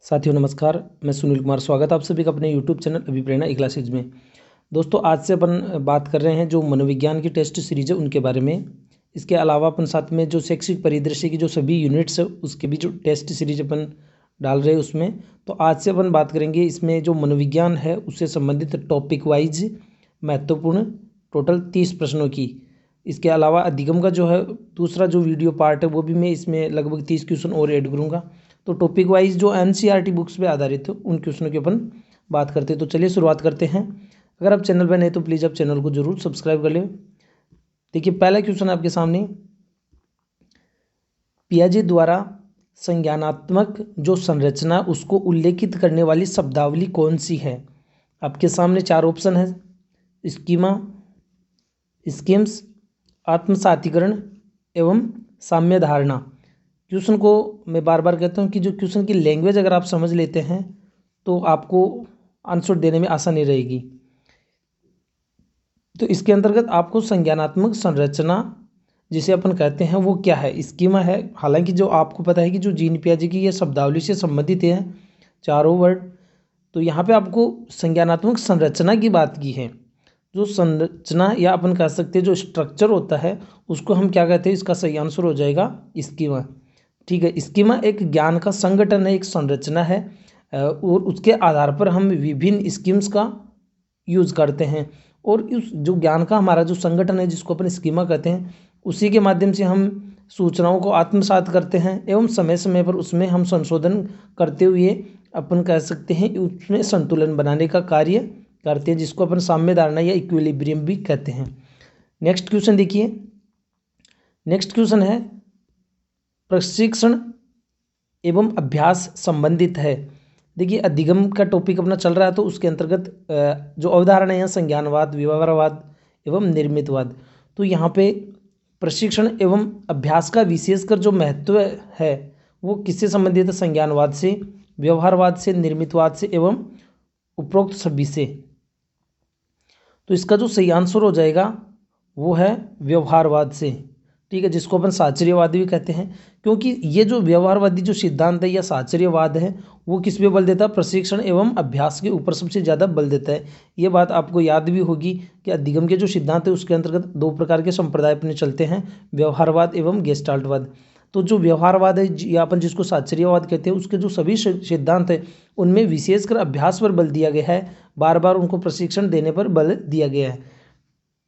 साथियों नमस्कार, मैं सुनील कुमार। स्वागत है आप सभी का अपने यूट्यूब चैनल अभिप्रेरणा ई क्लासेज में। दोस्तों आज से अपन बात कर रहे हैं जो मनोविज्ञान की टेस्ट सीरीज है उनके बारे में। इसके अलावा अपन साथ में जो शैक्षिक परिदृश्य की जो सभी यूनिट्स है उसके भी जो टेस्ट सीरीज अपन डाल रहे हैं उसमें। तो आज से अपन बात करेंगे इसमें जो मनोविज्ञान है उससे संबंधित टॉपिक वाइज महत्वपूर्ण टोटल 30 प्रश्नों की। इसके अलावा अधिगम का जो है दूसरा जो वीडियो पार्ट है वो भी मैं इसमें लगभग 30 क्वेश्चन और ऐड करूँगा। तो टॉपिक वाइज जो एनसीईआरटी बुक्स पे आधारित है उन क्वेश्चनों की अपन बात करते हैं। तो चलिए शुरुआत करते हैं। अगर आप चैनल पर नए तो प्लीज़ आप चैनल को जरूर सब्सक्राइब कर लें। देखिए पहला क्वेश्चन आपके सामने, पियाजे द्वारा संज्ञानात्मक जो संरचना उसको उल्लेखित करने वाली शब्दावली कौन सी है। आपके सामने 4 ऑप्शन है, स्कीमा, स्कीम्स, आत्मसातीकरण एवं साम्य धारणा। क्वेश्चन को मैं बार बार कहता हूँ कि जो क्वेश्चन की लैंग्वेज अगर आप समझ लेते हैं तो आपको आंसर देने में आसानी रहेगी। तो इसके अंतर्गत आपको संज्ञानात्मक संरचना जिसे अपन कहते हैं वो क्या है, स्कीमा है। हालांकि जो आपको पता है कि जो जीन पियाजे की ये शब्दावली से संबंधित है चारों वर्ड, तो यहाँ पे आपको संज्ञानात्मक संरचना की बात की है। जो संरचना या अपन कह सकते हैं जो स्ट्रक्चर होता है उसको हम क्या कहते हैं, इसका सही आंसर हो जाएगा स्कीमा। ठीक है, स्कीमा एक ज्ञान का संगठन है, एक संरचना है और उसके आधार पर हम विभिन्न स्कीम्स का यूज़ करते हैं। और उस जो ज्ञान का हमारा जो संगठन है जिसको अपन स्कीमा कहते हैं उसी के माध्यम से हम सूचनाओं को आत्मसात करते हैं एवं समय समय पर उसमें हम संशोधन करते हुए अपन कह सकते हैं उसमें संतुलन बनाने का कार्य करते हैं, जिसको अपन साम्य धारणा या इक्विलिब्रियम भी कहते हैं। नेक्स्ट क्वेश्चन देखिए, नेक्स्ट क्वेश्चन है प्रशिक्षण एवं अभ्यास संबंधित है। देखिए अधिगम का टॉपिक अपना चल रहा है तो उसके अंतर्गत जो अवधारणा है संज्ञानवाद, व्यवहारवाद एवं निर्मितवाद। तो यहाँ पे प्रशिक्षण एवं अभ्यास का विशेषकर जो महत्व है वो किससे संबंधित है, संज्ञानवाद से, व्यवहारवाद से, निर्मितवाद से एवं उपरोक्त सभी से। तो इसका जो सही आंसर हो जाएगा वो है व्यवहारवाद से। ठीक है, जिसको अपन साहचर्यवाद भी कहते हैं, क्योंकि ये जो व्यवहारवादी जो सिद्धांत है या साहचर्यवाद है वो किस पे बल देता है, प्रशिक्षण एवं अभ्यास के ऊपर सबसे ज़्यादा बल देता है। ये बात आपको याद भी होगी कि अधिगम के जो सिद्धांत है उसके अंतर्गत 2 प्रकार के संप्रदाय अपने चलते हैं, व्यवहारवाद एवं गेस्टाल्टवाद। तो जो व्यवहारवाद है या अपन जिसको साहचर्यवाद कहते हैं उसके जो सभी सिद्धांत है उनमें विशेषकर अभ्यास पर बल दिया गया है, बार बार उनको प्रशिक्षण देने पर बल दिया गया है।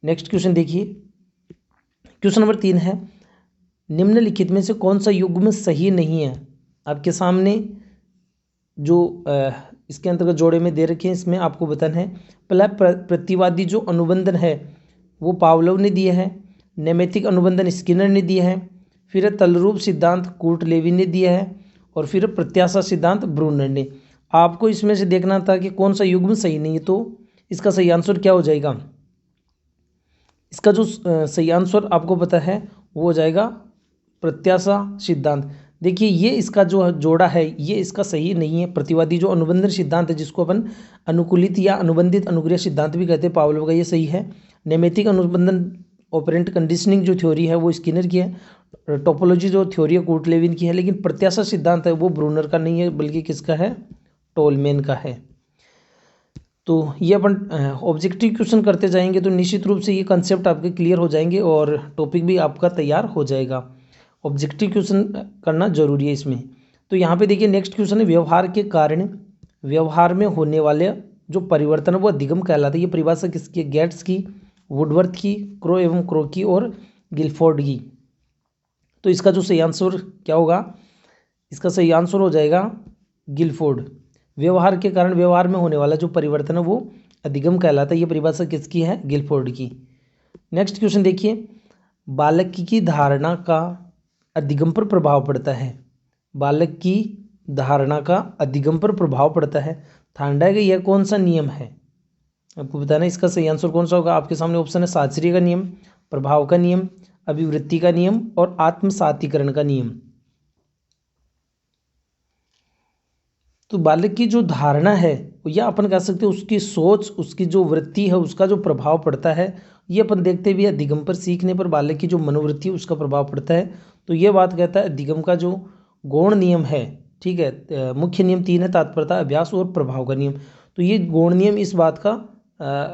नेक्स्ट क्वेश्चन देखिए, क्वेश्चन नंबर 3 है, निम्नलिखित में से कौन सा युग्म सही नहीं है। आपके सामने जो इसके अंतर्गत जोड़े में दे रखे हैं इसमें आपको बताना है। पहला प्रतिवादी जो अनुबंधन है वो पावलोव ने दिया है, नैमित्तिक अनुबंधन स्किनर ने दिया है, फिर तलरूप सिद्धांत कूर्ट लेविन ने दिया है और फिर प्रत्याशा सिद्धांत ब्रूनर ने। आपको इसमें से देखना था कि कौन सा युग्म सही नहीं है, तो इसका सही आंसर क्या हो जाएगा। इसका जो सही आंसर आपको पता है वो हो जाएगा प्रत्याशा सिद्धांत। देखिए ये इसका जो जोड़ा है ये इसका सही नहीं है। प्रतिवादी जो अनुबंधन सिद्धांत है जिसको अपन अनुकूलित या अनुबंधित अनुक्रिया सिद्धांत भी कहते हैं पावलोव का, ये सही है। नैमित्तिक अनुबंधन ऑपरेंट कंडीशनिंग जो थ्योरी है वो स्किनर की है। टोपोलॉजी जो थ्योरी है कूर्ट लेविन की है। लेकिन प्रत्याशा सिद्धांत है वो ब्रूनर का नहीं है बल्कि किसका है, टोलमेन का है। तो ये अपन ऑब्जेक्टिव क्वेश्चन करते जाएंगे तो निश्चित रूप से ये कंसेप्ट आपके क्लियर हो जाएंगे और टॉपिक भी आपका तैयार हो जाएगा। ऑब्जेक्टिव क्वेश्चन करना जरूरी है इसमें। तो यहाँ पे देखिए नेक्स्ट क्वेश्चन है, व्यवहार के कारण व्यवहार में होने वाले जो परिवर्तन है वो अधिगम कहलाता है। ये परिभाषा किसकी है, गेट्स की, वुडवर्थ की, क्रो एवं क्रो की और गिलफोर्ड की। तो इसका जो सही आंसर क्या होगा, इसका सही आंसर हो जाएगा गिलफोर्ड। व्यवहार के कारण व्यवहार में होने वाला जो परिवर्तन है वो अधिगम कहलाता है। ये परिभाषा किसकी है, गिलफोर्ड की। नेक्स्ट क्वेश्चन देखिए, बालक की धारणा का अधिगम पर प्रभाव पड़ता है। बालक की धारणा का अधिगम पर प्रभाव पड़ता है। थार्डाई का यह कौन सा नियम है, आपको बताना। इसका सही आंसर कौन सा होगा। आपके सामने ऑप्शन है साहचर्य का नियम, प्रभाव का नियम, अभिवृत्ति का नियम और आत्मसातीकरण का नियम। तो बालक की जो धारणा है या अपन कह सकते हैं उसकी सोच, उसकी जो वृत्ति है उसका जो प्रभाव पड़ता है ये अपन देखते भी अधिगम पर सीखने पर बालक की जो मनोवृत्ति है उसका प्रभाव पड़ता है। तो ये बात कहता है अधिगम का जो गौण नियम है, ठीक है। मुख्य नियम 3 है, तात्पर्यता, अभ्यास और प्रभाव का नियम। तो ये गौण नियम इस बात का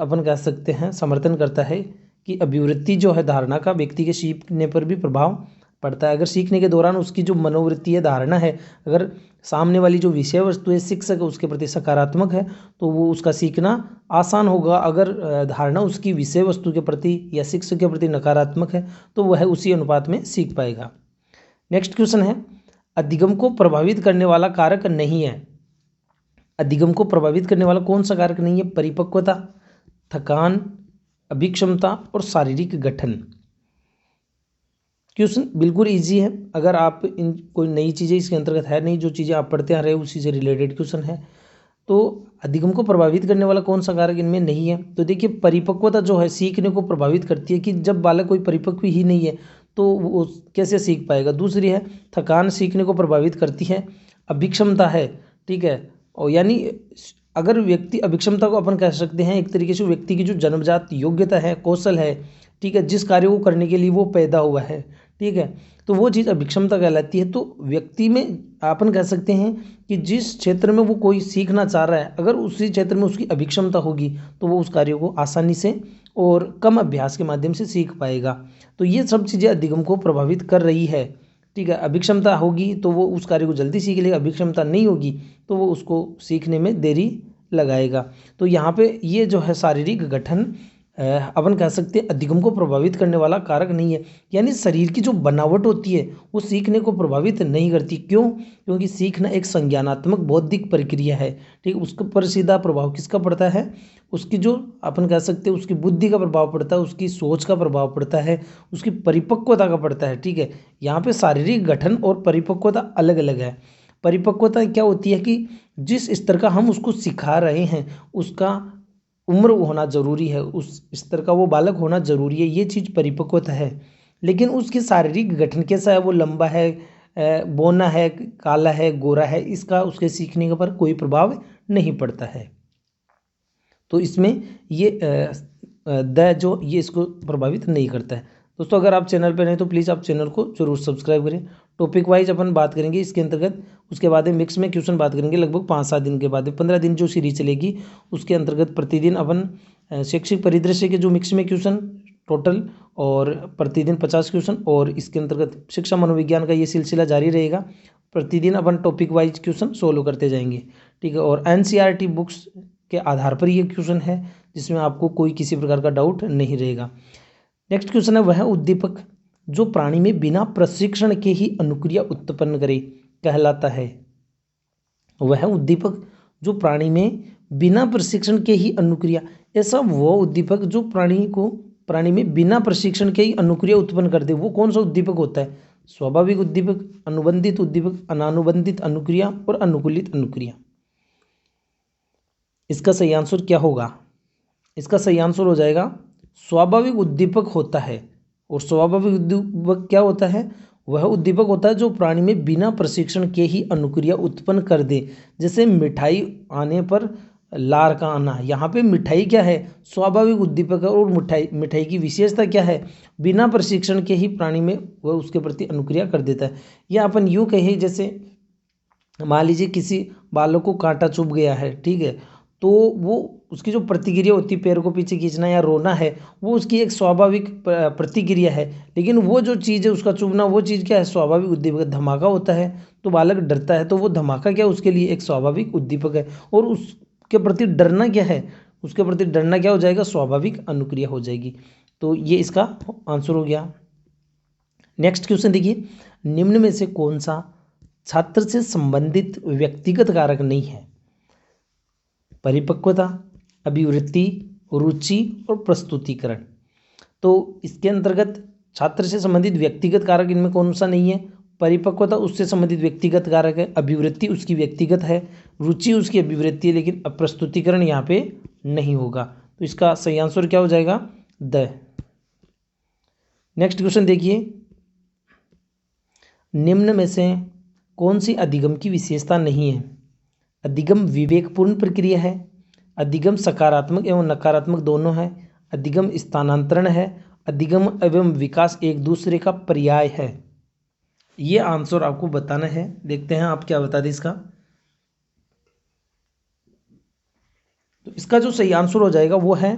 अपन कह सकते हैं समर्थन करता है कि अभिवृत्ति जो है धारणा का व्यक्ति के सीखने पर भी प्रभाव पड़ता है। अगर सीखने के दौरान उसकी जो मनोवृत्ति है, धारणा है, अगर सामने वाली जो विषय वस्तु है, शिक्षक उसके प्रति सकारात्मक है तो वो उसका सीखना आसान होगा। अगर धारणा उसकी विषय वस्तु के प्रति या शिक्षक के प्रति नकारात्मक है तो वह उसी अनुपात में सीख पाएगा। नेक्स्ट क्वेश्चन है, अधिगम को प्रभावित करने वाला कारक नहीं है। अधिगम को प्रभावित करने वाला कौन सा कारक नहीं है? परिपक्वता, थकान, अभिक्षमता और शारीरिक गठन। क्वेश्चन बिल्कुल इजी है। अगर आप इन कोई नई चीज़ें इसके अंतर्गत है नहीं, जो चीज़ें आप पढ़ते आ रहे हैं उसी से रिलेटेड क्वेश्चन है। तो अधिगम को प्रभावित करने वाला कौन सा कारक इनमें नहीं है? तो देखिए, परिपक्वता जो है सीखने को प्रभावित करती है कि जब बालक कोई परिपक्व ही नहीं है तो वो कैसे सीख पाएगा। दूसरी है थकान, सीखने को प्रभावित करती है। अभिक्षमता है, ठीक है, और यानी अगर व्यक्ति, अभिक्षमता को अपन कह सकते हैं एक तरीके से व्यक्ति की जो जन्मजात योग्यता है, कौशल है, ठीक है, जिस कार्य को करने के लिए वो पैदा हुआ है, ठीक है, तो वो चीज़ अभिक्षमता कहलाती है। तो व्यक्ति में अपन कह सकते हैं कि जिस क्षेत्र में वो कोई सीखना चाह रहा है, अगर उसी क्षेत्र में उसकी अभिक्षमता होगी तो वो उस कार्य को आसानी से और कम अभ्यास के माध्यम से सीख पाएगा। तो ये सब चीज़ें अधिगम को प्रभावित कर रही है, ठीक है। अभिक्षमता होगी तो वो उस कार्य को जल्दी सीख लेगा, अभिक्षमता नहीं होगी तो वो उसको सीखने में देरी लगाएगा। तो यहाँ पे ये जो है शारीरिक गठन अपन कह सकते हैं अधिगम को प्रभावित करने वाला कारक नहीं है। यानी शरीर की जो बनावट होती है वो सीखने को प्रभावित नहीं करती। क्यों? क्योंकि सीखना एक संज्ञानात्मक बौद्धिक प्रक्रिया है, ठीक है। उसके पर सीधा प्रभाव किसका पड़ता है? उसकी जो अपन कह सकते हैं उसकी बुद्धि का प्रभाव पड़ता है, उसकी सोच का प्रभाव पड़ता है, उसकी परिपक्वता का पड़ता है, ठीक है। यहाँ पे शारीरिक गठन और परिपक्वता अलग अलग है। परिपक्वता क्या होती है कि जिस स्तर का हम उसको सिखा रहे हैं उसका उम्र होना जरूरी है, उस स्तर का वो बालक होना जरूरी है, ये चीज़ परिपक्वता है। लेकिन उसके शारीरिक गठन कैसा है, वो लंबा है, बौना है, काला है, गोरा है, इसका उसके सीखने पर कोई प्रभाव नहीं पड़ता है। तो इसमें ये जो ये इसको प्रभावित नहीं करता है। दोस्तों, अगर आप चैनल पर नहीं तो प्लीज़ आप चैनल को जरूर सब्सक्राइब करें। टॉपिक वाइज अपन बात करेंगे इसके अंतर्गत, उसके बाद मिक्स में क्वेश्चन बात करेंगे। लगभग 5-7 दिन के बाद 15 दिन जो सीरीज चलेगी उसके अंतर्गत प्रतिदिन अपन शैक्षिक परिदृश्य के जो मिक्स में क्वेश्चन टोटल और प्रतिदिन 50 क्वेश्चन, और इसके अंतर्गत शिक्षा मनोविज्ञान का ये सिलसिला जारी रहेगा। प्रतिदिन अपन टॉपिक वाइज क्वेश्चन सोल्व करते जाएंगे, ठीक है। और NCERT बुक्स के आधार पर ये क्वेश्चन है जिसमें आपको कोई किसी प्रकार का डाउट नहीं रहेगा। नेक्स्ट क्वेश्चन है, वह उद्दीपक जो प्राणी में बिना प्रशिक्षण के ही अनुक्रिया उत्पन्न करे कहलाता है। वह उद्दीपक जो प्राणी में बिना प्रशिक्षण के ही अनुक्रिया, ऐसा वो उद्दीपक जो प्राणी में बिना प्रशिक्षण के ही अनुक्रिया उत्पन्न कर दे, वो कौन सा उद्दीपक होता है? स्वाभाविक उद्दीपक, अनुबंधित उद्दीपक, अनानुबंधित अनुक्रिया और अनुकूलित अनुक्रिया। इसका सही आंसर क्या होगा? इसका सही आंसर हो जाएगा स्वाभाविक उद्दीपक होता है। और स्वाभाविक उद्दीपक क्या होता है? वह उद्दीपक होता है जो प्राणी में बिना प्रशिक्षण के ही अनुक्रिया उत्पन्न कर दे। जैसे मिठाई आने पर लार का आना, यहाँ पे मिठाई क्या है? स्वाभाविक उद्दीपक है। और मिठाई की विशेषता क्या है? बिना प्रशिक्षण के ही प्राणी में वह उसके प्रति अनुक्रिया कर देता है। या अपन यूँ कहें, जैसे मान लीजिए किसी बालक को कांटा चुभ गया है, ठीक है, तो वो उसकी जो प्रतिक्रिया होती है, पैर को पीछे खींचना या रोना है, वो उसकी एक स्वाभाविक प्रतिक्रिया है। लेकिन वो जो चीज़ है उसका चुभना, वो चीज़ क्या है? स्वाभाविक उद्दीपक। धमाका होता है तो बालक डरता है, तो वो धमाका क्या उसके लिए एक स्वाभाविक उद्दीपक है। और उसके प्रति डरना क्या है? उसके प्रति डरना क्या हो जाएगा? स्वाभाविक अनुक्रिया हो जाएगी। तो ये इसका आंसर हो गया। नेक्स्ट क्वेश्चन देखिए, निम्न में से कौन सा छात्र से संबंधित व्यक्तिगत कारक नहीं है? परिपक्वता, अभिवृत्ति, रुचि और प्रस्तुतिकरण। तो इसके अंतर्गत छात्र से संबंधित व्यक्तिगत कारक इनमें कौन सा नहीं है? परिपक्वता उससे संबंधित व्यक्तिगत कारक है, अभिवृत्ति उसकी व्यक्तिगत है, रुचि उसकी अभिवृत्ति है, लेकिन प्रस्तुतिकरण यहाँ पे नहीं होगा। तो इसका सही आंसर क्या हो जाएगा? द। नेक्स्ट क्वेश्चन देखिए, निम्न में से कौन सी अधिगम की विशेषता नहीं है? अधिगम विवेकपूर्ण प्रक्रिया है, अधिगम सकारात्मक एवं नकारात्मक दोनों है, अधिगम स्थानांतरण है, अधिगम एवं विकास एक दूसरे का पर्याय है। ये आंसर आपको बताना है। देखते हैं आप क्या बता दें इसका। तो इसका जो सही आंसर हो जाएगा वो है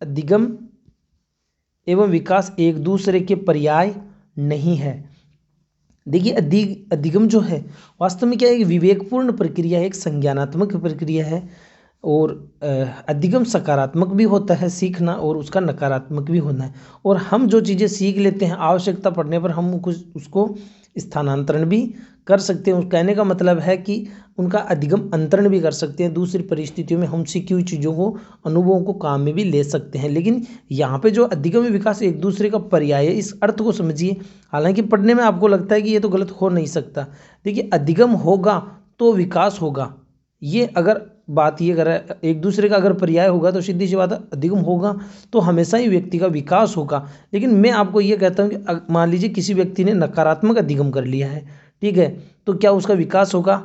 अधिगम एवं विकास एक दूसरे के पर्याय नहीं है। देखिए अधिगम जो है वास्तव में क्या है, एक विवेकपूर्ण प्रक्रिया है, एक संज्ञानात्मक प्रक्रिया है। और अधिगम सकारात्मक भी होता है सीखना, और उसका नकारात्मक भी होना है। और हम जो चीज़ें सीख लेते हैं आवश्यकता पड़ने पर हम कुछ उसको स्थानांतरण भी कर सकते हैं। कहने का मतलब है कि उनका अधिगम अंतरण भी कर सकते हैं। दूसरी परिस्थितियों में हम सीखी हुई चीज़ों को, अनुभवों को काम में भी ले सकते हैं। लेकिन यहाँ पे जो अधिगम विकास एक दूसरे का पर्याय है, इस अर्थ को समझिए। हालांकि पढ़ने में आपको लगता है कि ये तो गलत हो नहीं सकता। देखिए अधिगम होगा तो विकास होगा, ये अगर बात ये कर एक दूसरे का अगर पर्याय होगा तो सीधी सी बात है अधिगम होगा तो हमेशा ही व्यक्ति का विकास होगा। लेकिन मैं आपको ये कहता हूँ कि मान लीजिए किसी व्यक्ति ने नकारात्मक अधिगम कर लिया है, ठीक है, तो क्या उसका विकास होगा?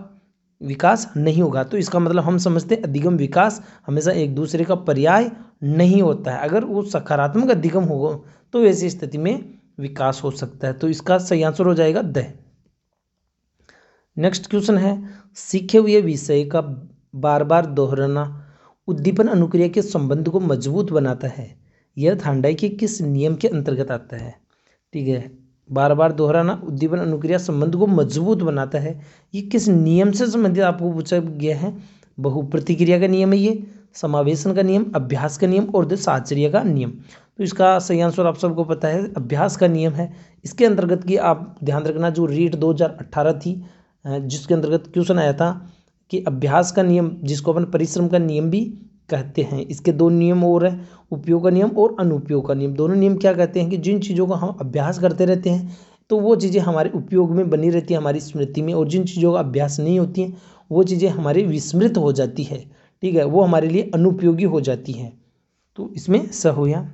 विकास नहीं होगा। तो इसका मतलब हम समझते हैं अधिगम विकास हमेशा एक दूसरे का पर्याय नहीं होता है। अगर वो सकारात्मक अधिगम होगा तो ऐसी स्थिति में विकास हो सकता है। तो इसका सही आंसर हो जाएगा द। नेक्स्ट क्वेश्चन है, सीखे हुए विषय का बार बार दोहराना उद्दीपन अनुक्रिया के संबंध को मजबूत बनाता है। यह थांडाई के किस नियम के अंतर्गत आता है? ठीक है, बार बार दोहराना उद्दीपन अनुक्रिया संबंध को मजबूत बनाता है, ये किस नियम से संबंधित आपको पूछा गया है? बहुप्रतिक्रिया का नियम है ये, समावेशन का नियम, अभ्यास का नियम और साहचर्य का नियम। तो इसका सही आंसर आप सबको पता है, अभ्यास का नियम है। इसके अंतर्गत की आप ध्यान रखना, जो रीट 2018 थी जिसके अंतर्गत क्वेश्चन आया था कि अभ्यास का नियम, जिसको अपन परिश्रम का नियम भी कहते हैं, इसके दो नियम और है, उपयोग का नियम और अनुपयोग का नियम। दोनों नियम क्या कहते हैं कि जिन चीज़ों का हम अभ्यास करते रहते हैं तो वो चीज़ें हमारे उपयोग में बनी रहती है, हमारी स्मृति में, और जिन चीज़ों का अभ्यास नहीं होती हैं वो चीज़ें हमारी विस्मृत हो जाती है, ठीक है, वो हमारे लिए अनुपयोगी हो जाती हैं। तो इसमें स हो गया।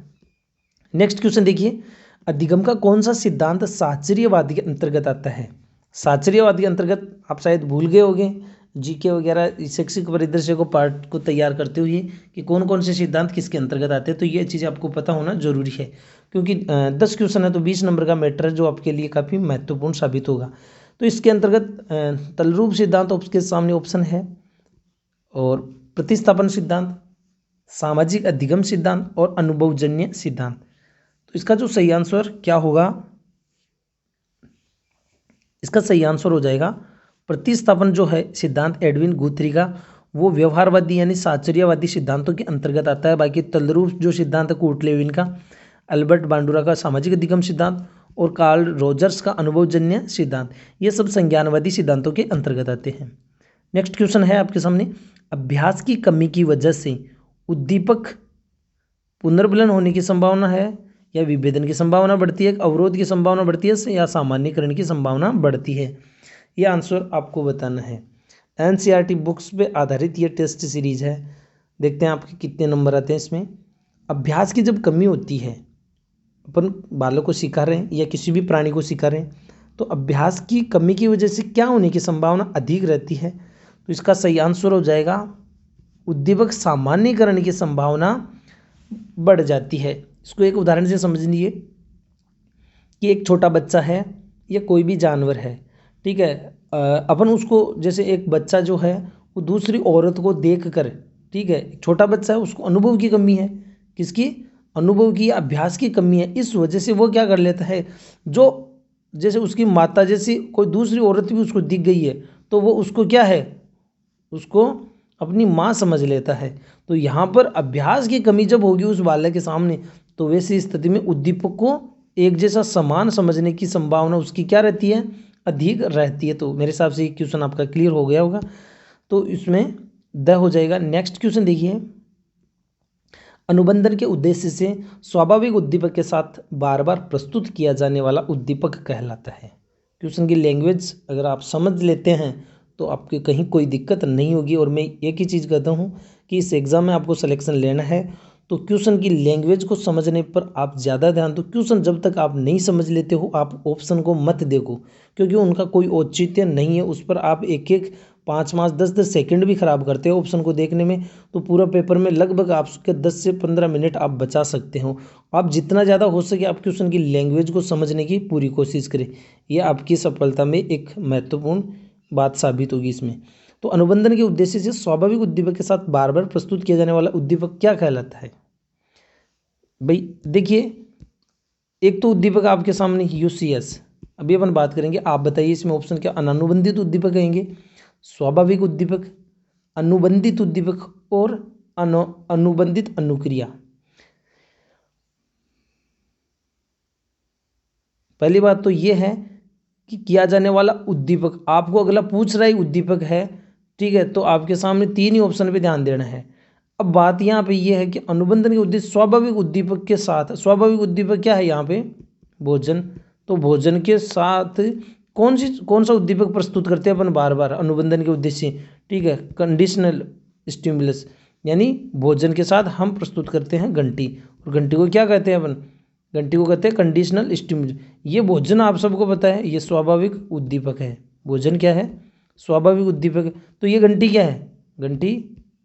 नेक्स्ट क्वेश्चन देखिए, अधिगम का कौन सा सिद्धांत साहचर्यवाद के अंतर्गत आता है? साहचर्यवाद के अंतर्गत आप शायद भूल गए होंगे जीके वगैरह शैक्षिक परिदृश्य को पार्ट को तैयार करते हुए कि कौन कौन से सिद्धांत किसके अंतर्गत आते हैं। तो ये चीज़ आपको पता होना जरूरी है, क्योंकि 10 क्वेश्चन है तो 20 नंबर का मैटर है जो आपके लिए काफ़ी महत्वपूर्ण साबित होगा। तो इसके अंतर्गत तलरूप सिद्धांत आपके सामने ऑप्शन है, और प्रतिस्थापन सिद्धांत, सामाजिक अधिगम सिद्धांत और अनुभवजन्य सिद्धांत। तो इसका जो सही आंसर क्या होगा, इसका सही आंसर हो जाएगा प्रतिस्थापन जो है सिद्धांत एडविन गुथरी का, वो व्यवहारवादी यानी साहचर्यवादी सिद्धांतों के अंतर्गत आता है। बाकी तलरूप जो सिद्धांत है कूटलेविन का, अल्बर्ट बांडुरा का सामाजिक अधिगम सिद्धांत और कार्ल रोजर्स का अनुभवजन्य सिद्धांत, ये सब संज्ञानवादी सिद्धांतों के अंतर्गत आते हैं। नेक्स्ट क्वेश्चन है आपके सामने, अभ्यास की कमी की वजह से उद्दीपक पुनर्बलन होने की संभावना है या विभेदन की संभावना बढ़ती है, अवरोध की संभावना बढ़ती है या सामान्यीकरण की संभावना बढ़ती है? ये आंसर आपको बताना है। एनसीईआरटी बुक्स पे आधारित ये टेस्ट सीरीज है। देखते हैं आपके कितने नंबर आते हैं इसमें। अभ्यास की जब कमी होती है, अपन बालक को सिखा रहे हैं या किसी भी प्राणी को सिखा रहे हैं, तो अभ्यास की कमी की वजह से क्या होने की संभावना अधिक रहती है? तो इसका सही आंसर हो जाएगा उद्दीपक सामान्यीकरण की संभावना बढ़ जाती है। इसको एक उदाहरण से समझ लीजिए कि एक छोटा बच्चा है या कोई भी जानवर है, ठीक है, अपन उसको, जैसे एक बच्चा जो है वो दूसरी औरत को देख कर, ठीक है, छोटा बच्चा है, उसको अनुभव की कमी है। किसकी? अनुभव की, अभ्यास की कमी है। इस वजह से वो क्या कर लेता है, जो जैसे उसकी माता जैसी कोई दूसरी औरत भी उसको दिख गई है तो वो उसको क्या है, उसको अपनी माँ समझ लेता है। तो यहाँ पर अभ्यास की कमी जब होगी उस बालक के सामने, तो वैसी स्थिति में उद्दीपक को एक जैसा समान समझने की संभावना उसकी क्या रहती है, अधिक रहती है। तो मेरे हिसाब से ये क्वेश्चन आपका क्लियर हो गया होगा, तो इसमें द हो जाएगा। नेक्स्ट क्वेश्चन देखिए, अनुबंधन के उद्देश्य से स्वाभाविक उद्दीपक के साथ बार बार प्रस्तुत किया जाने वाला उद्दीपक कहलाता है। क्वेश्चन की लैंग्वेज अगर आप समझ लेते हैं तो आपके कहीं कोई दिक्कत नहीं होगी। और मैं एक ही चीज़ कहता हूँ कि इस एग्ज़ाम में आपको सिलेक्शन लेना है तो क्वेश्चन की लैंग्वेज को समझने पर आप ज़्यादा ध्यान दो। क्वेश्चन जब तक आप नहीं समझ लेते हो आप ऑप्शन को मत देखो, क्योंकि उनका कोई औचित्य नहीं है। उस पर आप एक एक 5-5 10-10 सेकंड भी खराब करते हो ऑप्शन को देखने में, तो पूरा पेपर में लगभग आपके 10 से 15 मिनट आप बचा सकते हो। आप जितना ज़्यादा हो सके आप क्वेश्चन की लैंग्वेज को समझने की पूरी कोशिश करें, ये आपकी सफलता में एक महत्वपूर्ण बात साबित होगी इसमें। तो अनुबंधन के उद्देश्य से स्वाभाविक उद्दीपक के साथ बार बार प्रस्तुत किया जाने वाला उद्दीपक क्या कहलाता है? भाई देखिए, एक तो उद्दीपक आपके सामने यूसीएस, अभी अपन बात करेंगे, आप बताइए इसमें ऑप्शन क्या? अनानुबंधित उद्दीपक कहेंगे, स्वाभाविक उद्दीपक, अनुबंधित उद्दीपक और अनुबंधित अनुक्रिया। पहली बात तो ये है कि किया जाने वाला उद्दीपक, आपको अगला पूछ रहा है उद्दीपक है, ठीक है, तो आपके सामने 3 ही ऑप्शन पे ध्यान देना है। अब बात यहाँ पे ये है कि अनुबंधन के उद्देश्य स्वाभाविक उद्दीपक के साथ, स्वाभाविक उद्दीपक क्या है यहाँ पे? भोजन। तो भोजन के साथ कौन सा उद्दीपक प्रस्तुत करते हैं अपन बार बार अनुबंधन के उद्देश्य, ठीक है, कंडीशनल स्टिमुलस, यानी भोजन के साथ हम प्रस्तुत करते हैं घंटी, और घंटी को क्या कहते हैं अपन? घंटी को कहते हैं कंडीशनल स्टिमुलस। ये भोजन आप सबको पता है, ये स्वाभाविक उद्दीपक है। भोजन क्या है? स्वाभाविक उद्दीपक। तो ये घंटी क्या है? घंटी